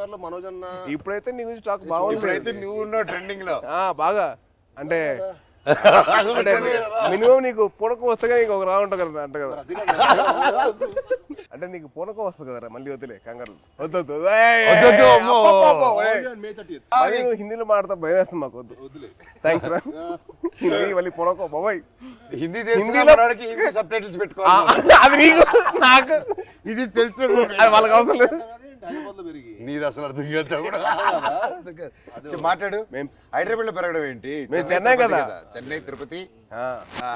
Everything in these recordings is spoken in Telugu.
సార్లు మనోజ్ అన్న ఇప్పుడైతే నీ గురించి టాక్ బాగుంది. ఇప్పుడైతే నువ్వు ఉన్నావు ట్రెండింగ్ లో బాగా. అంటే మినిమం నీకు పూనకం వస్తే నీకు ఒక రా ఉంటుంది కదా అంట కదా. అంటే నీకు పూనకం వస్తుంది కదరా మళ్ళీ వద్దులే కంగారు వద్దు. హిందీలో మాట్లాడతా భయం వేస్తుంది మాకు. వద్దులే థ్యాంక్స్ రా. హిందీ మళ్ళీ పూనకం బాబాయ్. హిందీలో సబ్ టైటిల్స్ పెట్టుకోవాలి. అది నీకు నాకు ఇది తెలుసు, అది వాళ్ళకి అవసరం లేదు. నీది అసలు అర్థం కాదు కూడా. మాట్లాడు. హైదరాబాద్ లో పెరగడం ఏంటి? మేము చెన్నై కదా. చెన్నై తిరుపతి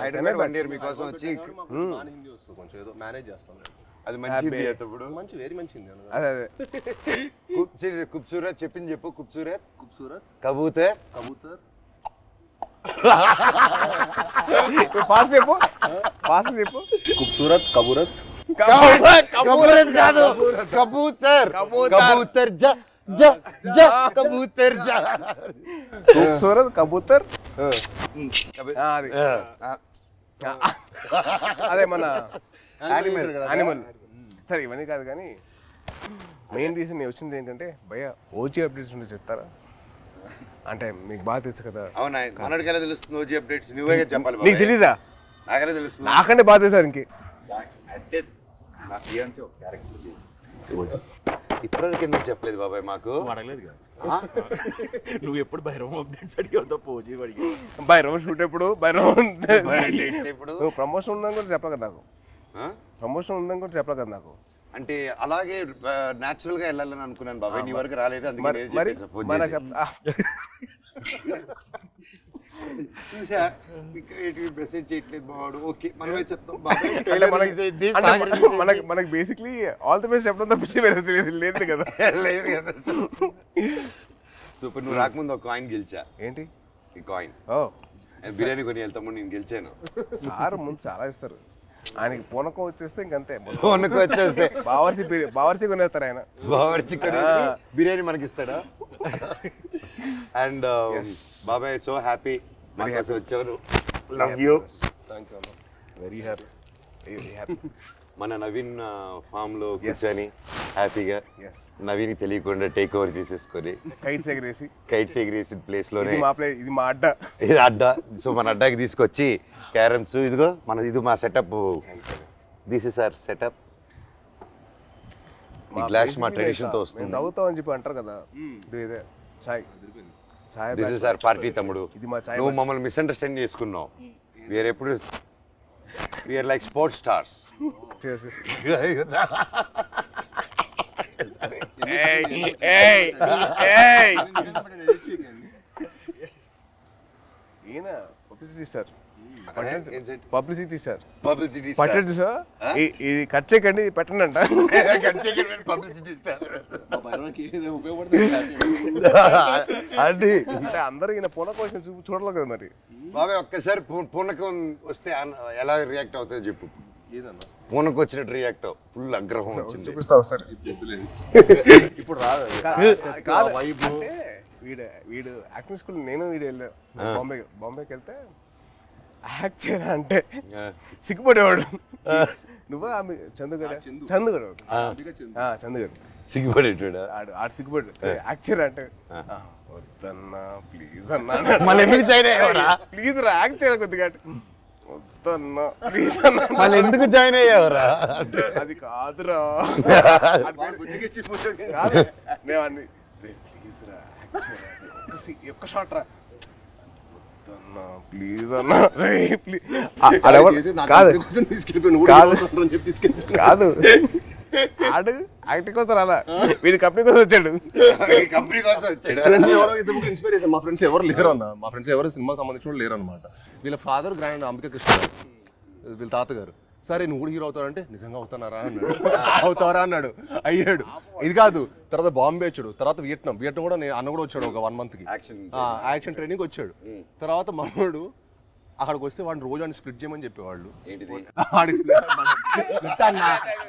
హైదరాబాద్ 1 year మీకోసం వచ్చి కొంచెం ఏదో మేనేజ్ చేస్తాం. అది మంచిది అప్పుడు. మంచి వెరీ మంచిది. అదే ఖూబ్సూరత్ చెప్పింది చెప్పు. ఖూబ్సూరత్ కబూతర్ ఫాస్ట్ చెప్పు. ఫాస్ట్ చెప్పు. ఖూబ్సూరత్ కబూరత్ కాదు కబూతర్. కబూతర్ జ జ జ కబూతర్ జ. ఖూబ్సూరత్ కబూతర్. అదే మన యానిమల్. సరే ఇవన్నీ కాదు కానీ మెయిన్ రీజన్ నేను వచ్చింది ఏంటంటే భయ్య ఓజీ అప్డేట్స్ ఉంటే చెప్తారా? అంటే మీకు బాగా తెలుసు కదా. అవునా? మనడికెలా తెలుస్తుంది ఓజీ అప్డేట్స్? నువ్వే చెప్పాలి. నీకు తెలీదా? నాకెలా తెలుస్తుంది? నాకంటే బాగా తెలుసు ఇంకే. అంటే నా ఫియాన్సీ ఒక క్యారెక్టర్ చేసింది. ఇప్పటివరకు ఎందుకు చెప్పలేదు బాబాయ్ మాకు? అడగలేదు కదా. నువ్వు ఎప్పుడు భైరవం అప్డేట్స్ అడిగావు? పోజీ అడిగి భైరవం షూట్ ఎప్పుడు? భైరవం ఇప్పుడు నువ్వు ప్రమోషన్ ఉందని కూడా చెప్పలే కదా నాకు. ప్రమోషన్ ఉందని కూడా చెప్పలే కదా నాకు. అంటే అలాగే న్యాచురల్ గా వెళ్ళాలని అనుకున్నాను బాబాయ్. నీ వరకు రాలేదు. అందుకే చూసా మెసేజ్ చేయట్లేదు బావాడు. ఓకే మనమే చెప్తాం బాబాయ్. మనకి బేసిక్లీ ఆల్ ది బెస్ట్ చెప్పడం తప్పించి లేదు కదా. లేదు కదా. సూపర్. నువ్వు రాకముందు ఒక కాయిన్ గెలిచా. ఏంటి ఈ కాయిన్? బిర్యానీ కొని వెళ్తాము. నేను గెలిచాను. సార్ ముందు చాలా ఇస్తారు. ఆయనకి పూనకం వచ్చేస్తే ఇంకంతే. పూనకం వచ్చేస్తే బావర్చి కొనేస్తారు ఆయన. బావర్చి బిర్యానీ మనకి ఇస్తాడా? అండ్ బాబాయ్ సో హ్యాపీ వచ్చారు. Love you. Very happy. మన నవీన్ ఫామ్ లో కూర్చొని హ్యాపీగా నవీన్ తెలియకుండా టేక్ ఓవర్ చేసేసుకొని కైట్స్ ఎగిరేసి ప్లేస్ లోనే ఇది మా అడ్డా. ఇది అడ్డా. సో మన అడ్డాకి తీసుకొచ్చి క్యారమ్స్ ఇదిగో ఇది మా setup. This is our setup. ఈ గ్లాస్ మా ట్రెడిషన్ తో వస్తుంది. తాగుతామని చెప్పి అంటారు కదా. ఇదే చాయ్. దిస్ ఇస్ అవర్ పార్టీ తమ్ముడు. నువ్వు మమ్మల్ని మిస్అండర్స్టాండ్ చేసుకున్నావు. వేరే ఎప్పుడు వీఆర్ లైక్ స్పోర్ట్స్ స్టార్స్. ఈయన పబ్లిసిటీ స్టార్. పట్టండి సార్ ఇది కట్ చేయకండి, ఇది పెట్టండి అంట. పబ్లిసిటీ స్టార్ అంటే అందరూ ఈయన పూనకం వచ్చిన చూడలేదు కదా. మరి బాబాయ్ ఒక్కసారి పూనకం వస్తే ఎలా రియాక్ట్ అవుతుందో చెప్పు. పూనకం వచ్చినట్టు రియాక్ట్ అవ్వు. ఫుల్ ఆగ్రహం వచ్చింది. చూపిస్తావు సార్. ఇప్పుడు రాదు. వీడు యాక్టింగ్ స్కూల్ నేను వీడు వెళ్ళాను బాంబేకి వెళ్తే యాక్ట్ చేయరా అంటే సిగ్గుపడేవాడు. నువ్వు చందుగడ సిగ్గుపడేటాడు. ఆడు సిగ్గుపడు. యాక్ట్ చేయరా అంటే వద్దన్నా ప్లీజ్ అన్నా. మళ్ళీ ఎందుకు జాయిన్ అయ్యావరా? ప్లీజ్ రా యాక్ట్ చేయాలి కొద్దిగా. వద్దన్నా ప్లీజ్ అన్నా. మళ్ళీ ఎందుకు జాయిన్ అయ్యావరా? అది కాదురా. నేను అన్ని ప్లీజ్ రా ఒక్క షాట్ రా. ప్లీజ్ అన్నా కాదు. ఆడు యాక్టింగ్ కోసం రాలా, వీడి కంపెనీ కోసం వచ్చాడు. ఇన్స్పిరేషన్. మా ఫ్రెండ్స్ ఎవరు లేరు అన్న. మా ఫ్రెండ్స్ ఎవరు సినిమా సంబంధించిన లేరు అనమాట. వీళ్ళ ఫాదర్ గ్రాండ్ అంబికా కృష్ణ, వీళ్ళ తాతగారు. సరే నువ్వు కూడా హీరో అవుతావంటే నిజంగా అవుతానారా అన్నాడు. అవుతారా అన్నాడు. అయ్యాడు. ఇది కాదు, తర్వాత బాంబే వచ్చాడు, తర్వాత వియట్నాం కూడా అన్న కూడా వచ్చాడు ఒక 1 month కి యాక్షన్ ట్రైనింగ్ వచ్చాడు. తర్వాత మనోడు అక్కడికి వస్తే వాడిని రోజు అని స్ప్లిట్ చేయమని చెప్పేవాళ్ళు.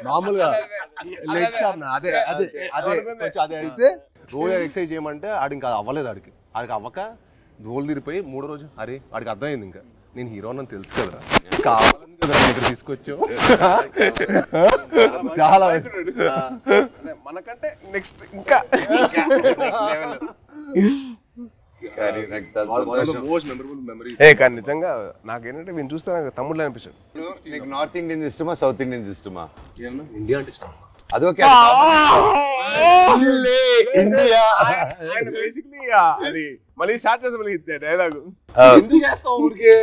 మామూలుగా లెగ్స్ అన్న అదే అదే అదే అదే అయితే రోజు ఎక్సర్సైజ్ చేయమంటే ఆడు ఇంకా అవ్వలేదు. ఆడికి అవ్వక రోల్ తిరిగిపోయి 3వ రోజు అరే ఆడికి అర్థమైంది ఇంకా నేను హీరో అని తెలుసు కదరా, కావాలని కదా ఇక్కడ తీసుకొచ్చావు. చాలా మనకంటే నెక్స్ట్ ఇంకా కానీ నాకు చాలా సంతోషం. Most memorable memory. కానీ నిజంగా నాకేంటంటే వీళ్ళు చూస్తే నాకు తమ్ముళ్ళు అనిపించాడు. నీకు నార్త్ ఇండియన్స్ ఇష్టమా సౌత్ ఇండియన్స్ ఇష్టమా? ఇండియా అంటే ఇష్టం. అదొకే ఇండియా అది మళ్ళీ స్టార్ట్ చేస్తే మళ్ళీ డైలాగ్ ఎందుకు చేస్తాం ఊరికే?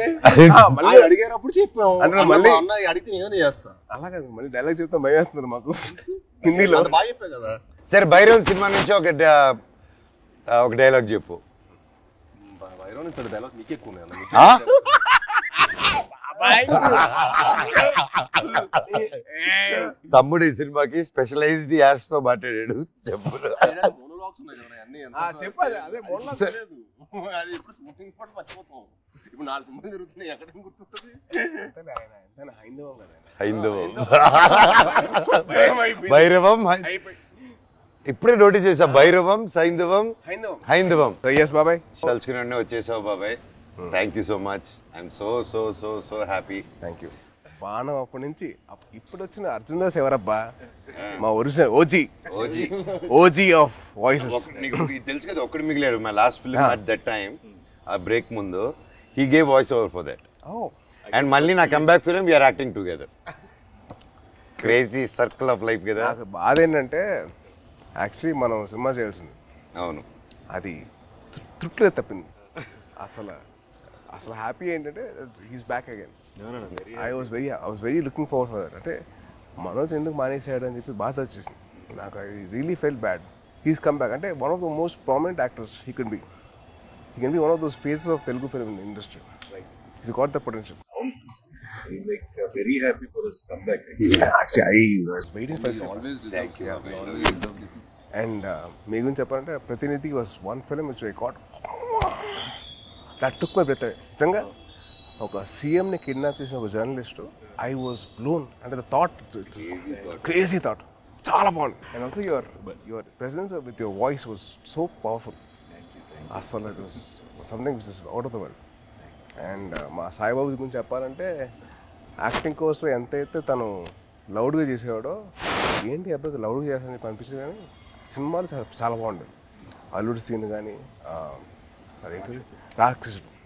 మళ్ళీ అడిగారప్పుడు చెప్పాం. అంటే మళ్ళీ అన్న అడిగితే ఏదైనా చేస్తా. అలా కాదు, మళ్ళీ డైలాగ్ చెప్తాం భయం వేస్తున్నారు మాకు హిందీలో. అంత బాగా చెప్పా కదా. సరే భైరవ్ సినిమా నుంచి ఒక డైలాగ్ చెప్పు. వైరో నుంచి డైలాగ్ నీకే ఎక్కువ ఉన్నాయి అన్న. ఆ? తమ్ముడు ఈ సినిమాకి స్పెషలైజ్డ్ యాడ్స్ తో మాట్లాడాడు. చెప్పు. మోనోలాగ్స్ ఉన్నాయి కదా అన్ని. చెప్పు అదే మోనోలాగ్ లేదు. అది ఇప్పుడు షూటింగ్ స్పాట్ మర్చిపోతాం. ఇప్పుడు 4 సినిమాలు జరుగుతున్నాయి, ఎక్కడ గుర్తుంటుంది? హైందవం కదా. హైందవం భైరవం ఇప్పుడే నోటీస్ చేసా. భైరవం సైంధవం హైందవం. ఎస్ బాబాయ్, తలుచుకుని వచ్చేసావు బాబాయ్. Thank you so much. I'm so so so so happy. Thank you. బాణం అప్పటి నుంచి ఇప్పుడు వచ్చిన అర్జున్ దాస్ ఎవరబ్బా? మా ఒరిజినల్ ఓజీ ఆఫ్ వాయిసెస్. నీకు తెలుసు కదా, ఒక్కడు మిగిలాడు. My last film at that time, ఆ బ్రేక్ ముందు he gave voice over for that. And మళ్ళీ నా comeback film we are acting together. Crazy circle of life కదా. నాకు బాధ ఏంటంటే యాక్చువల్లీ మనం సినిమా చేయాల్సింది. అవును, అది తృప్తిలో తప్పింది. అసలు హ్యాపీ ఏంటంటే he's back again. I was very looking forward for that. అంటే మనోజ్ ఎందుకు మానేసాడు అని చెప్పి బాధ వచ్చేసింది నాకు. I really felt bad. He's come back. అంటే one of the most prominent actors he can be one of those faces of Telugu film industry. He's got the potential. I'm like very happy for his comeback. Actually, I was waiting for it. Always Thank you. And మీ గురించి చెప్పాలంటే Prathinidhi was one film which I got that took my breath. నిజంగా ఒక సీఎంని కిడ్నాప్ చేసిన ఒక జర్నలిస్టు, ఐ వాజ్ బ్లోన్. అంటే ద థాట్, క్రేజీ థాట్, చాలా బాగుంది. And also your presence with your voice was so powerful. అస్సలు it was something which is out of the world. And మా సాయిబాబు గురించి చెప్పాలంటే యాక్టింగ్ కోర్స్లో ఎంతైతే తను లౌడ్గా చేసేవాడో, ఏంటి అబ్బాయి లౌడ్గా చేస్తానని చెప్పి అనిపించింది. కానీ సినిమాలు చాలా చాలా బాగుండేది. అల్లుడి సీన్ కానీ అదేంటి రాక్షసుడు